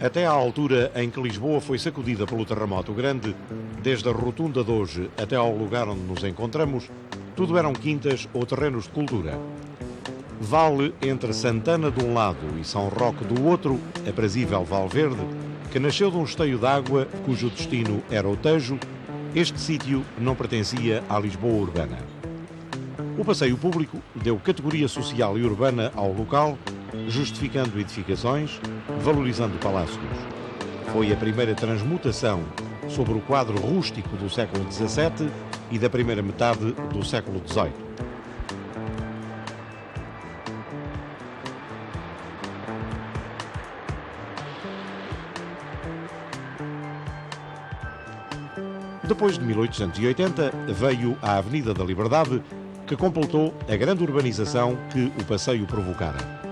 Até à altura em que Lisboa foi sacudida pelo terremoto grande, desde a rotunda de hoje até ao lugar onde nos encontramos, tudo eram quintas ou terrenos de cultura. Vale entre Santana de um lado e São Roque do outro, aprazível Valverde, que nasceu de um esteio de água cujo destino era o Tejo, este sítio não pertencia à Lisboa urbana. O passeio público deu categoria social e urbana ao local, justificando edificações, valorizando palácios. Foi a primeira transmutação sobre o quadro rústico do século XVII e da primeira metade do século XVIII. Depois de 1880, veio a Avenida da Liberdade, que completou a grande urbanização que o passeio provocara.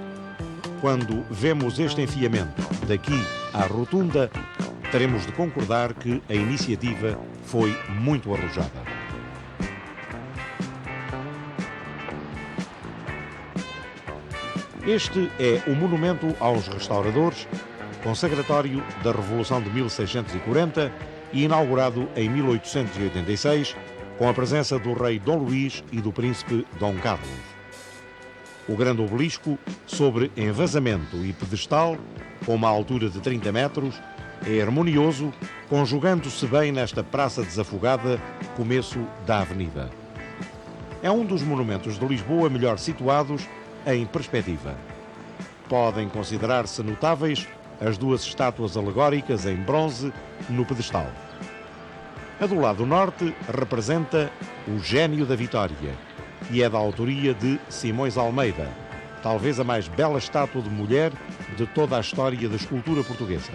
Quando vemos este enfiamento daqui à rotunda, teremos de concordar que a iniciativa foi muito arrojada. Este é o monumento aos restauradores, consagratório da Revolução de 1640 e inaugurado em 1886, com a presença do rei Dom Luís e do príncipe Dom Carlos. O grande obelisco, sobre envasamento e pedestal, com uma altura de 30 metros, é harmonioso, conjugando-se bem nesta praça desafogada, começo da avenida. É um dos monumentos de Lisboa melhor situados em perspectiva. Podem considerar-se notáveis as duas estátuas alegóricas em bronze no pedestal. A do lado norte representa o Gênio da Vitória e é da autoria de Simões Almeida, talvez a mais bela estátua de mulher de toda a história da escultura portuguesa.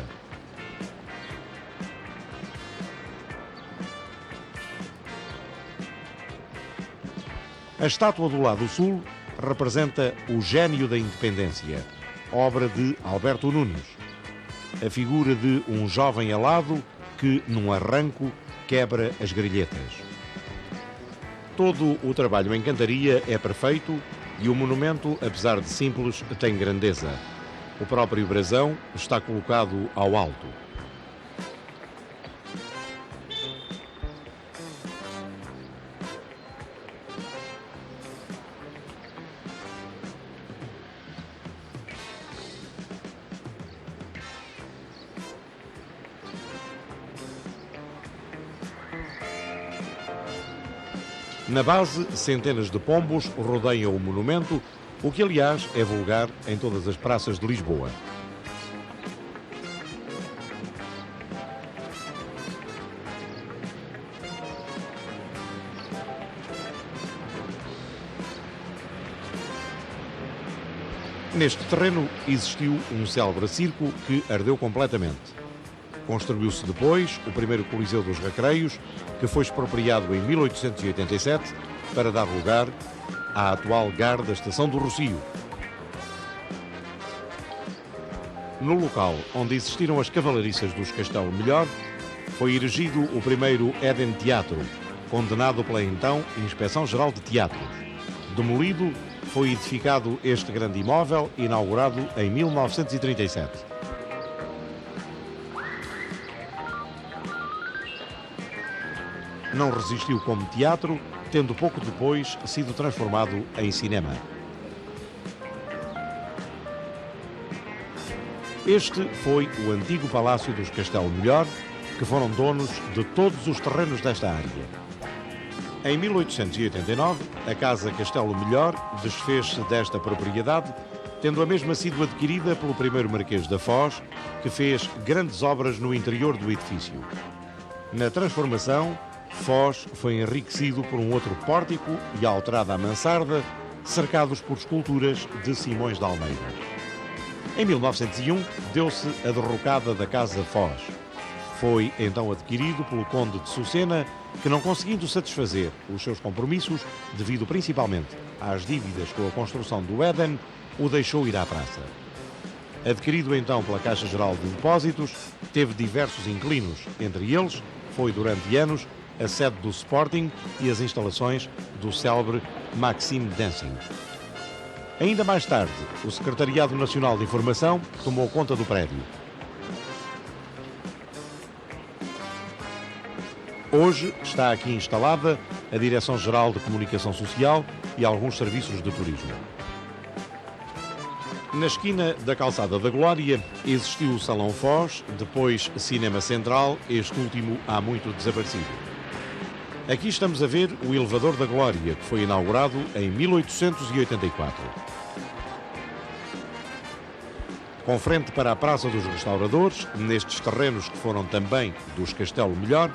A estátua do lado sul representa o Gênio da Independência, obra de Alberto Nunes. A figura de um jovem alado que, num arranco, quebra as grilhetas. Todo o trabalho em cantaria é perfeito e o monumento, apesar de simples, tem grandeza. O próprio brasão está colocado ao alto. Na base, centenas de pombos rodeiam o monumento, o que, aliás, é vulgar em todas as praças de Lisboa. Neste terreno existiu um célebre circo que ardeu completamente. Construiu-se depois o primeiro Coliseu dos Recreios, que foi expropriado em 1887 para dar lugar à atual Gar da Estação do Rossio. No local onde existiram as cavalariças dos Castelo Melhor, foi erigido o primeiro Éden Teatro, condenado pela então Inspeção-Geral de Teatros. Demolido, foi edificado este grande imóvel, inaugurado em 1937. Não resistiu como teatro, tendo pouco depois sido transformado em cinema. Este foi o antigo Palácio dos Castelo Melhor, que foram donos de todos os terrenos desta área. Em 1889, a Casa Castelo Melhor desfez-se desta propriedade, tendo a mesma sido adquirida pelo primeiro Marquês da Foz, que fez grandes obras no interior do edifício. Na transformação, Foz foi enriquecido por um outro pórtico e alterada a mansarda, cercados por esculturas de Simões de Almeida. Em 1901, deu-se a derrocada da Casa Foz. Foi então adquirido pelo Conde de Sucena, que, não conseguindo satisfazer os seus compromissos, devido principalmente às dívidas com a construção do Éden, o deixou ir à praça. Adquirido então pela Caixa Geral de Depósitos, teve diversos inquilinos, entre eles foi durante anos a sede do Sporting e as instalações do célebre Maxime Dancing. Ainda mais tarde, o Secretariado Nacional de Informação tomou conta do prédio. Hoje está aqui instalada a Direção-Geral de Comunicação Social e alguns serviços de turismo. Na esquina da Calçada da Glória existiu o Salão Foz, depois Cinema Central, este último há muito desaparecido. Aqui estamos a ver o Elevador da Glória, que foi inaugurado em 1884. Com frente para a Praça dos Restauradores, nestes terrenos que foram também dos Castelo Melhor,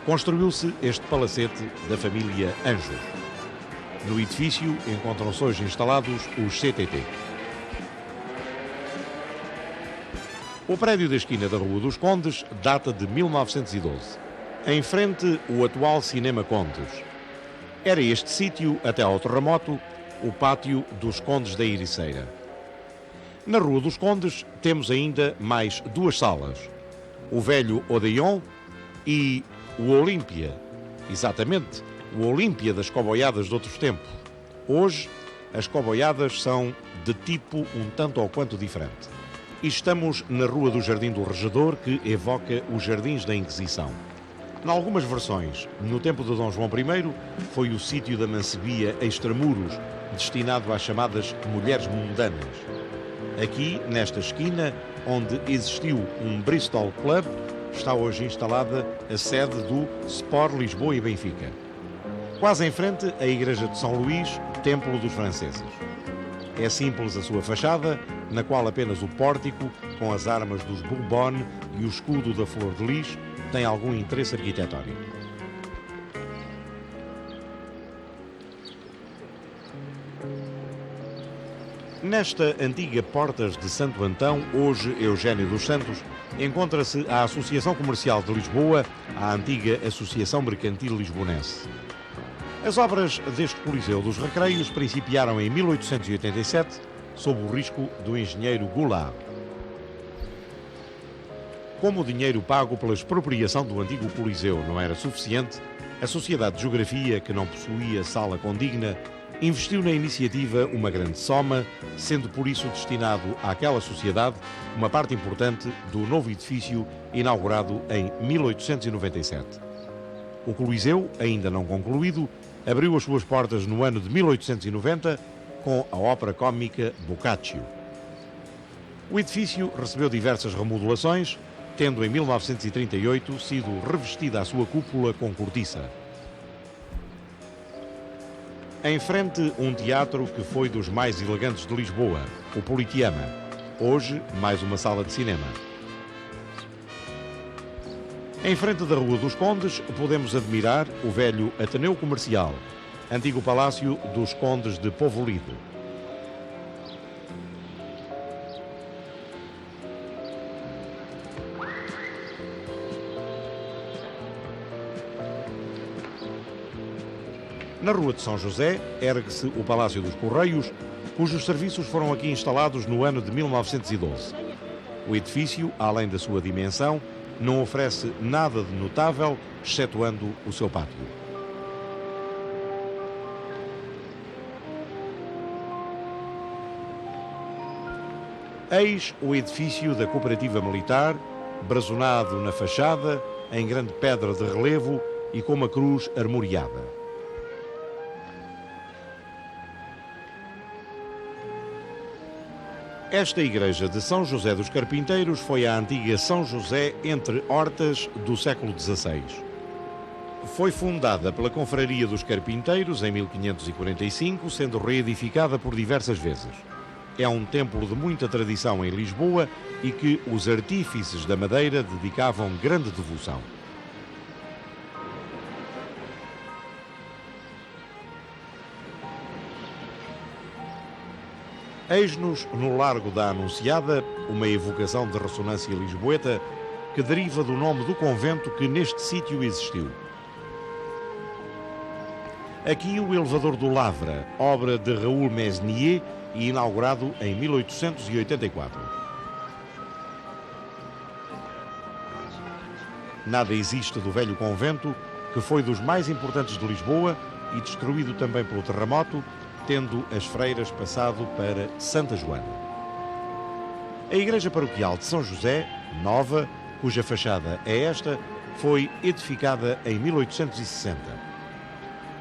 construiu-se este palacete da família Anjos. No edifício encontram-se hoje instalados os CTT. O prédio da esquina da Rua dos Condes data de 1912. Em frente, o atual Cinema Condes. Era este sítio, até ao terremoto, o pátio dos Condes da Ericeira. Na Rua dos Condes temos ainda mais duas salas. O velho Odeon e o Olímpia. Exatamente, o Olímpia das coboiadas de outros tempos. Hoje, as coboiadas são de tipo um tanto ou quanto diferente. E estamos na Rua do Jardim do Regedor, que evoca os Jardins da Inquisição. Em algumas versões, no tempo de Dom João I, foi o sítio da Mancebia Extramuros, destinado às chamadas mulheres mundanas. Aqui, nesta esquina, onde existiu um Bristol Club, está hoje instalada a sede do Sport Lisboa e Benfica. Quase em frente, a Igreja de São Luís, Templo dos Franceses. É simples a sua fachada, na qual apenas o pórtico, com as armas dos Bourbon e o escudo da Flor de Lis, tem algum interesse arquitetónico. Nesta antiga Portas de Santo Antão, hoje Eugênio dos Santos, encontra-se a Associação Comercial de Lisboa, a antiga Associação Mercantil Lisbonense. As obras deste Coliseu dos Recreios principiaram em 1887, sob o risco do engenheiro Goulart. Como o dinheiro pago pela expropriação do antigo Coliseu não era suficiente, a Sociedade de Geografia, que não possuía sala condigna, investiu na iniciativa uma grande soma, sendo por isso destinado àquela sociedade uma parte importante do novo edifício inaugurado em 1897. O Coliseu, ainda não concluído, abriu as suas portas no ano de 1890 com a ópera cômica Boccaccio. O edifício recebeu diversas remodelações, tendo em 1938 sido revestida a sua cúpula com cortiça. Em frente, um teatro que foi dos mais elegantes de Lisboa, o Politeama. Hoje, mais uma sala de cinema. Em frente da Rua dos Condes, podemos admirar o velho Ateneu Comercial, antigo palácio dos Condes de Povolide. Na Rua de São José, ergue-se o Palácio dos Correios, cujos serviços foram aqui instalados no ano de 1912. O edifício, além da sua dimensão, não oferece nada de notável, excetuando o seu pátio. Eis o edifício da Cooperativa Militar, brazonado na fachada, em grande pedra de relevo e com uma cruz armoriada. Esta igreja de São José dos Carpinteiros foi a antiga São José entre Hortas do século XVI. Foi fundada pela Confraria dos Carpinteiros em 1545, sendo reedificada por diversas vezes. É um templo de muita tradição em Lisboa e que os artífices da madeira dedicavam grande devoção. Eis-nos no Largo da Anunciada, uma evocação de ressonância lisboeta que deriva do nome do convento que neste sítio existiu. Aqui o elevador do Lavra, obra de Raul Mesnier e inaugurado em 1884. Nada existe do velho convento, que foi dos mais importantes de Lisboa e destruído também pelo terremoto, tendo as freiras passado para Santa Joana. A igreja paroquial de São José, nova, cuja fachada é esta, foi edificada em 1860.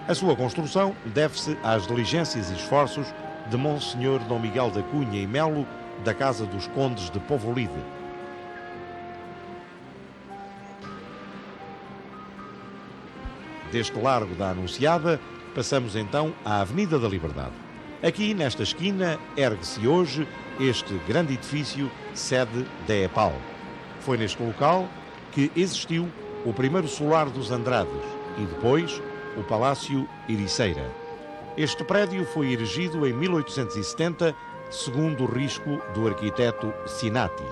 A sua construção deve-se às diligências e esforços de Monsenhor Dom Miguel da Cunha e Melo, da Casa dos Condes de Povolide. Deste largo da Anunciada, passamos então à Avenida da Liberdade. Aqui, nesta esquina, ergue-se hoje este grande edifício, sede da EPAL. Foi neste local que existiu o primeiro solar dos Andrades e depois o Palácio Ericeira. Este prédio foi erigido em 1870, segundo o risco do arquiteto Sinati.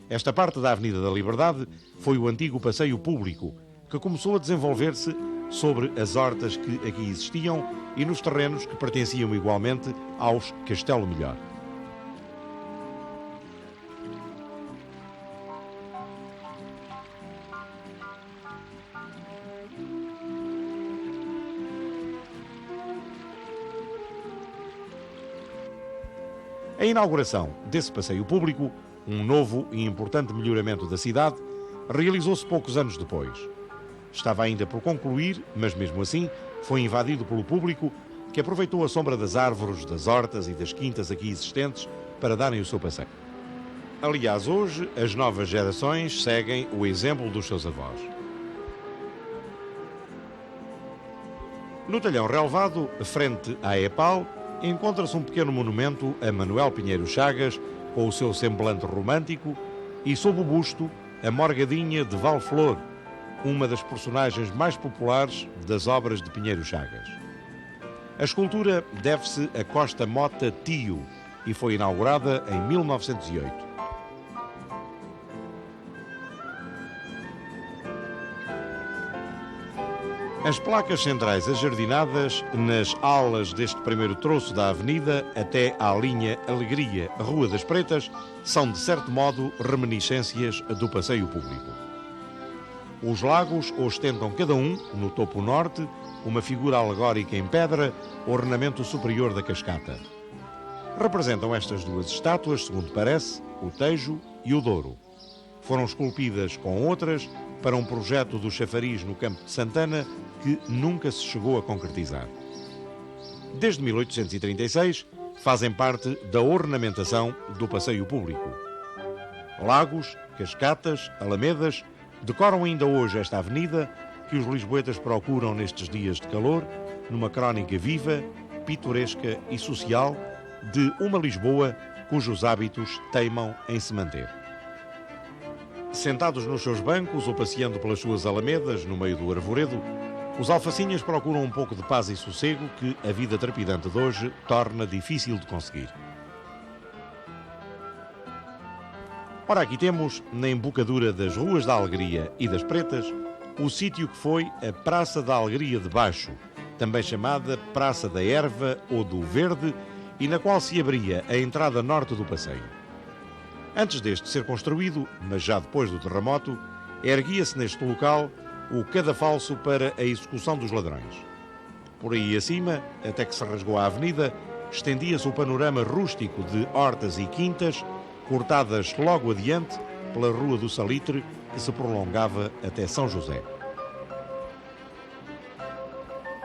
Esta parte da Avenida da Liberdade foi o antigo passeio público, que começou a desenvolver-se sobre as hortas que aqui existiam e nos terrenos que pertenciam igualmente aos Castelo Melhor. A inauguração desse passeio público, um novo e importante melhoramento da cidade, realizou-se poucos anos depois. Estava ainda por concluir, mas mesmo assim foi invadido pelo público, que aproveitou a sombra das árvores, das hortas e das quintas aqui existentes para darem o seu passeio. Aliás, hoje as novas gerações seguem o exemplo dos seus avós. No talhão relevado, frente à EPAL, encontra-se um pequeno monumento a Manuel Pinheiro Chagas, com o seu semblante romântico, e sob o busto, a Morgadinha de Valflor, uma das personagens mais populares das obras de Pinheiro Chagas. A escultura deve-se a Costa Mota Tio e foi inaugurada em 1908. As placas centrais ajardinadas nas alas deste primeiro troço da avenida até à linha Alegria, Rua das Pretas, são de certo modo reminiscências do passeio público. Os lagos ostentam cada um, no topo norte, uma figura alegórica em pedra, ornamento superior da cascata. Representam estas duas estátuas, segundo parece, o Tejo e o Douro. Foram esculpidas com outras para um projeto do chafariz no Campo de Santana que nunca se chegou a concretizar. Desde 1836 fazem parte da ornamentação do passeio público. Lagos, cascatas, alamedas decoram ainda hoje esta avenida que os lisboetas procuram nestes dias de calor, numa crónica viva, pitoresca e social de uma Lisboa cujos hábitos teimam em se manter. Sentados nos seus bancos ou passeando pelas suas alamedas, no meio do arvoredo, os alfacinhas procuram um pouco de paz e sossego que a vida trepidante de hoje torna difícil de conseguir. Ora, aqui temos, na embocadura das Ruas da Alegria e das Pretas, o sítio que foi a Praça da Alegria de Baixo, também chamada Praça da Erva ou do Verde, e na qual se abria a entrada norte do passeio. Antes deste ser construído, mas já depois do terremoto, erguia-se neste local o cadafalso para a execução dos ladrões. Por aí acima, até que se rasgou a avenida, estendia-se o panorama rústico de hortas e quintas, cortadas logo adiante pela Rua do Salitre, que se prolongava até São José.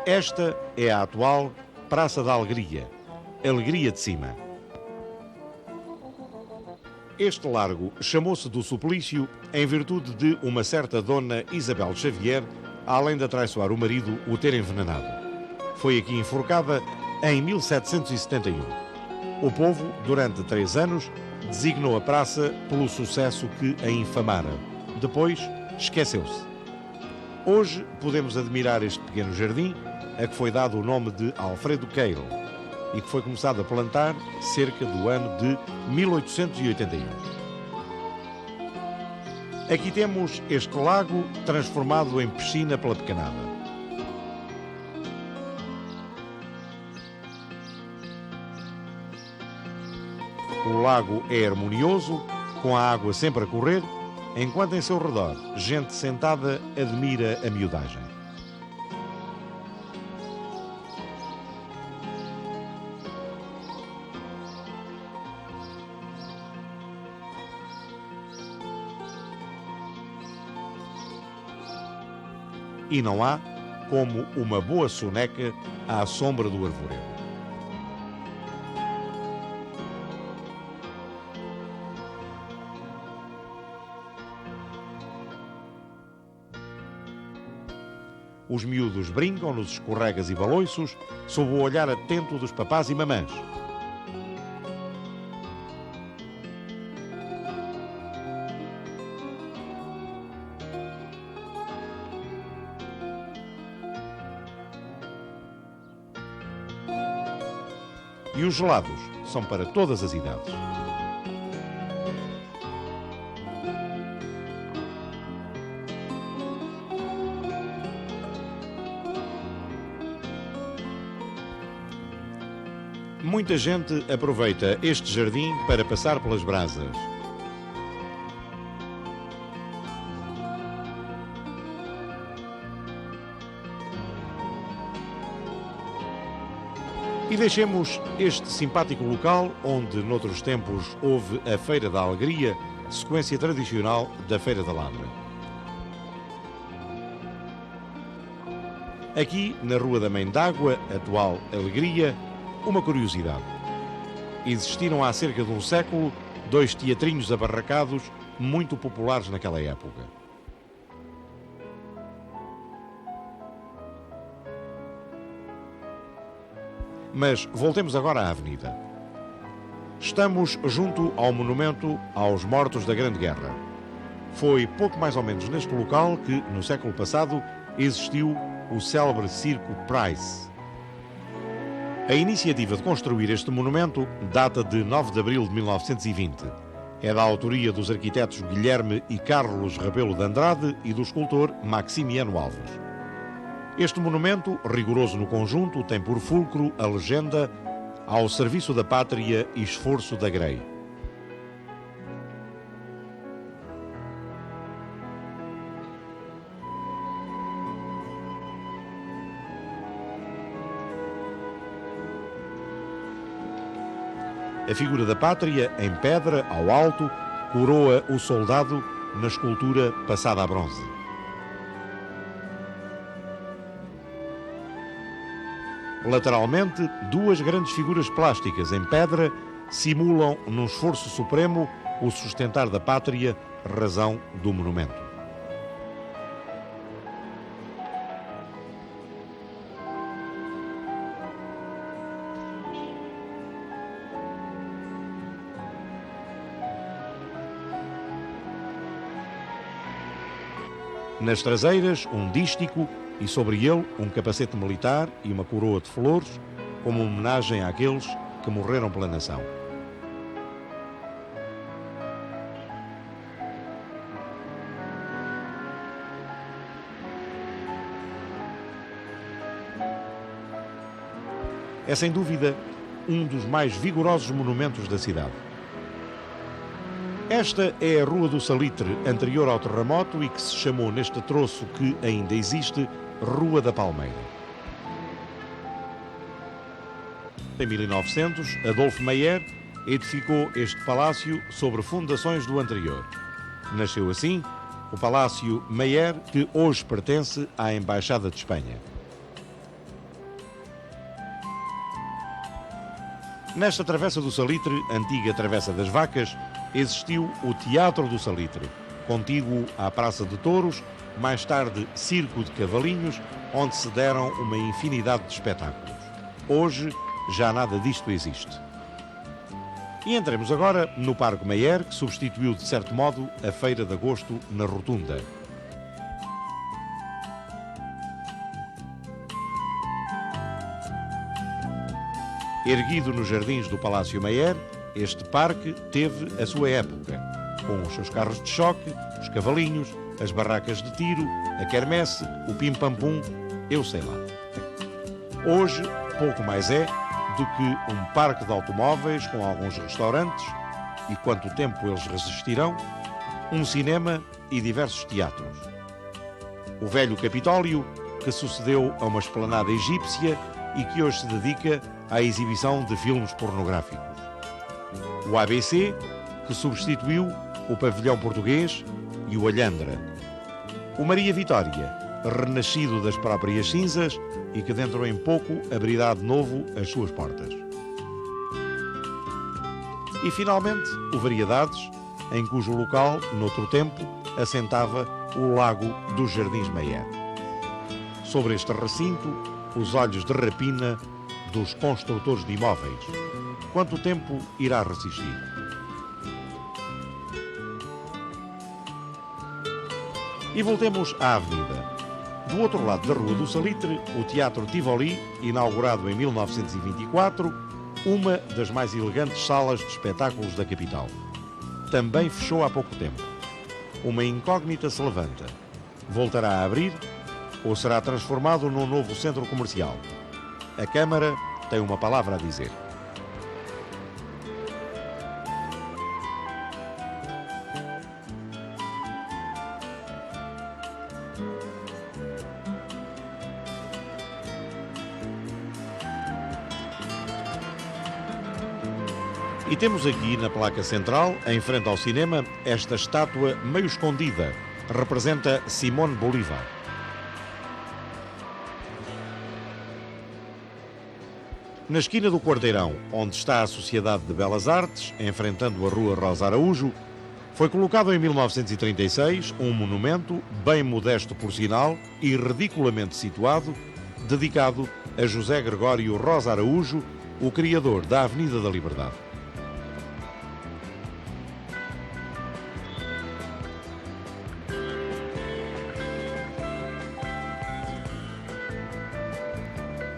Esta é a atual Praça da Alegria, Alegria de Cima. Este largo chamou-se do Suplício em virtude de uma certa dona Isabel Xavier, além de atraiçoar o marido, o ter envenenado. Foi aqui enforcada em 1771. O povo, durante 3 anos, designou a praça pelo sucesso que a infamara. Depois, esqueceu-se. Hoje podemos admirar este pequeno jardim, a que foi dado o nome de Alfredo Keil, e que foi começado a plantar cerca do ano de 1881. Aqui temos este lago transformado em piscina pela pecanada. O lago é harmonioso, com a água sempre a correr, enquanto em seu redor gente sentada admira a miudagem. E não há como uma boa soneca à sombra do arvoredo. Os miúdos brincam nos escorregas e baloiços sob o olhar atento dos papás e mamãs. E os gelados são para todas as idades. Muita gente aproveita este jardim para passar pelas brasas. E deixemos este simpático local, onde noutros tempos houve a Feira da Alegria, sequência tradicional da Feira da Ladra. Aqui, na Rua da Mãe d'Água, atual Alegria, uma curiosidade. Existiram há cerca de um século 2 teatrinhos abarracados muito populares naquela época. Mas voltemos agora à avenida. Estamos junto ao monumento aos mortos da Grande Guerra. Foi pouco mais ou menos neste local que, no século passado, existiu o célebre Circo Price. A iniciativa de construir este monumento data de 9 de abril de 1920. É da autoria dos arquitetos Guilherme e Carlos Rabelo de Andrade e do escultor Maximiano Alves. Este monumento, rigoroso no conjunto, tem por fulcro a legenda "Ao serviço da pátria e esforço da Grey". A figura da pátria, em pedra, ao alto, coroa o soldado na escultura passada a bronze. Lateralmente, duas grandes figuras plásticas em pedra simulam, num esforço supremo, o sustentar da pátria, razão do monumento. Nas traseiras, um dístico e sobre ele um capacete militar e uma coroa de flores, como homenagem àqueles que morreram pela nação. É sem dúvida um dos mais vigorosos monumentos da cidade. Esta é a Rua do Salitre, anterior ao terremoto e que se chamou neste troço que ainda existe Rua da Palmeira. Em 1900, Adolfo Meyer edificou este palácio sobre fundações do anterior. Nasceu assim o Palácio Meyer, que hoje pertence à Embaixada de Espanha. Nesta Travessa do Salitre, antiga Travessa das Vacas, existiu o Teatro do Salitre, contíguo à Praça de Touros, mais tarde Circo de Cavalinhos, onde se deram uma infinidade de espetáculos. Hoje, já nada disto existe. E entremos agora no Parque Meyer, que substituiu, de certo modo, a Feira de Agosto na Rotunda. Erguido nos jardins do Palácio Meyer, este parque teve a sua época, com os seus carros de choque, os cavalinhos, as barracas de tiro, a quermesse, o pim-pam-pum, eu sei lá. Hoje, pouco mais é do que um parque de automóveis com alguns restaurantes, e quanto tempo eles resistirão, um cinema e diversos teatros. O velho Capitólio, que sucedeu a uma esplanada egípcia e que hoje se dedica à exibição de filmes pornográficos. O ABC, que substituiu o Pavilhão Português e o Alhandra. O Maria Vitória, renascido das próprias cinzas e que dentro em pouco abrirá de novo as suas portas. E finalmente o Variedades, em cujo local, noutro tempo, assentava o Lago dos Jardins Meyer. Sobre este recinto, os olhos de rapina dos construtores de imóveis. Quanto tempo irá resistir? E voltemos à avenida. Do outro lado da Rua do Salitre, o Teatro Tivoli, inaugurado em 1924, uma das mais elegantes salas de espetáculos da capital. Também fechou há pouco tempo. Uma incógnita se levanta. Voltará a abrir ou será transformado num novo centro comercial? A Câmara tem uma palavra a dizer. E temos aqui na placa central, em frente ao cinema, esta estátua meio escondida. Representa Simón Bolívar. Na esquina do Quarteirão, onde está a Sociedade de Belas Artes, enfrentando a Rua Rosa Araújo, foi colocado em 1936 um monumento, bem modesto por sinal e ridiculamente situado, dedicado a José Gregório Rosa Araújo, o criador da Avenida da Liberdade.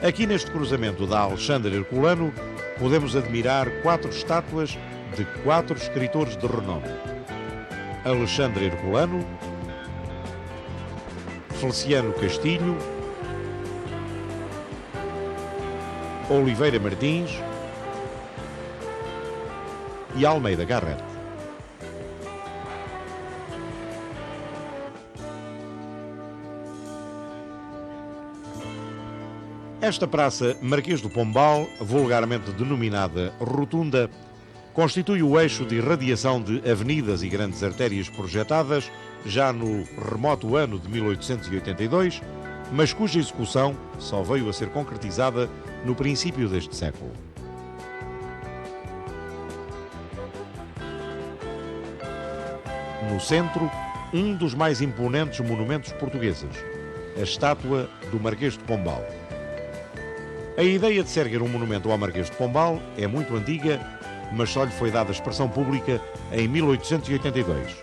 Aqui neste cruzamento da Alexandre Herculano podemos admirar 4 estátuas de 4 escritores de renome. Alexandre Herculano, Feliciano Castilho, Oliveira Martins e Almeida Garrett. Esta praça Marquês do Pombal, vulgarmente denominada Rotunda, constitui o eixo de irradiação de avenidas e grandes artérias projetadas já no remoto ano de 1882, mas cuja execução só veio a ser concretizada no princípio deste século. No centro, um dos mais imponentes monumentos portugueses, a estátua do Marquês de Pombal. A ideia de se erguer um monumento ao Marquês de Pombal é muito antiga, mas só lhe foi dada expressão pública em 1882.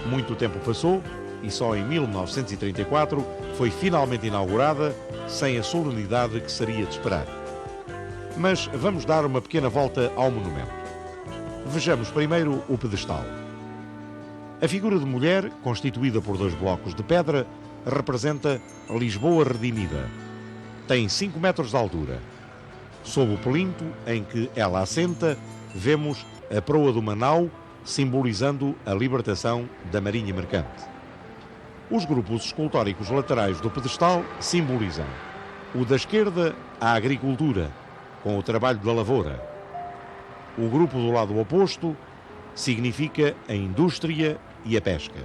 Muito tempo passou e só em 1934 foi finalmente inaugurada, sem a solenidade que seria de esperar. Mas vamos dar uma pequena volta ao monumento. Vejamos primeiro o pedestal. A figura de mulher, constituída por 2 blocos de pedra, representa Lisboa redimida. Tem 5 metros de altura. Sob o plinto em que ela assenta, vemos a proa de uma nau, simbolizando a libertação da marinha mercante. Os grupos escultóricos laterais do pedestal simbolizam o da esquerda, a agricultura, com o trabalho da lavoura. O grupo do lado oposto significa a indústria e a pesca.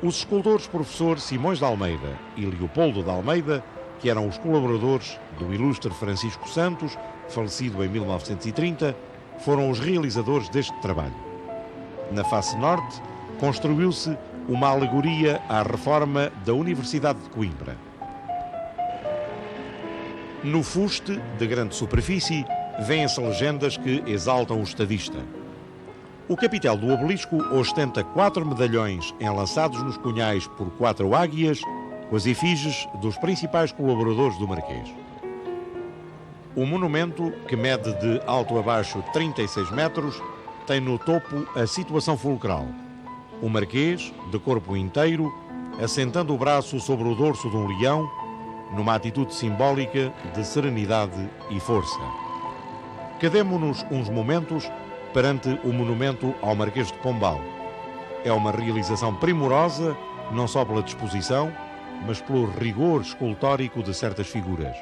Os escultores professor Simões de Almeida e Leopoldo de Almeida, que eram os colaboradores do ilustre Francisco Santos, falecido em 1930, foram os realizadores deste trabalho. Na face norte, construiu-se uma alegoria à reforma da Universidade de Coimbra. No fuste, de grande superfície, vêem-se legendas que exaltam o estadista. O capitel do obelisco ostenta 4 medalhões enlaçados nos cunhais por 4 águias, com as efígies dos principais colaboradores do Marquês. O monumento, que mede de alto a baixo 36 metros, tem no topo a situação fulcral. O Marquês, de corpo inteiro, assentando o braço sobre o dorso de um leão, numa atitude simbólica de serenidade e força. Quedemo-nos uns momentos perante o monumento ao Marquês de Pombal. É uma realização primorosa, não só pela disposição, mas pelo rigor escultórico de certas figuras.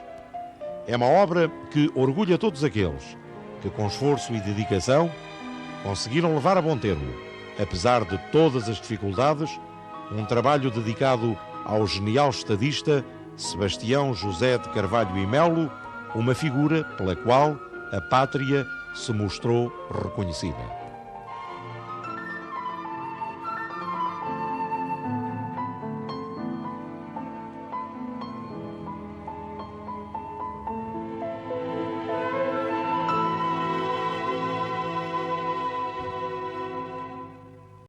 É uma obra que orgulha todos aqueles que, com esforço e dedicação, conseguiram levar a bom termo, apesar de todas as dificuldades, um trabalho dedicado ao genial estadista Sebastião José de Carvalho e Melo, uma figura pela qual a pátria se mostrou reconhecida.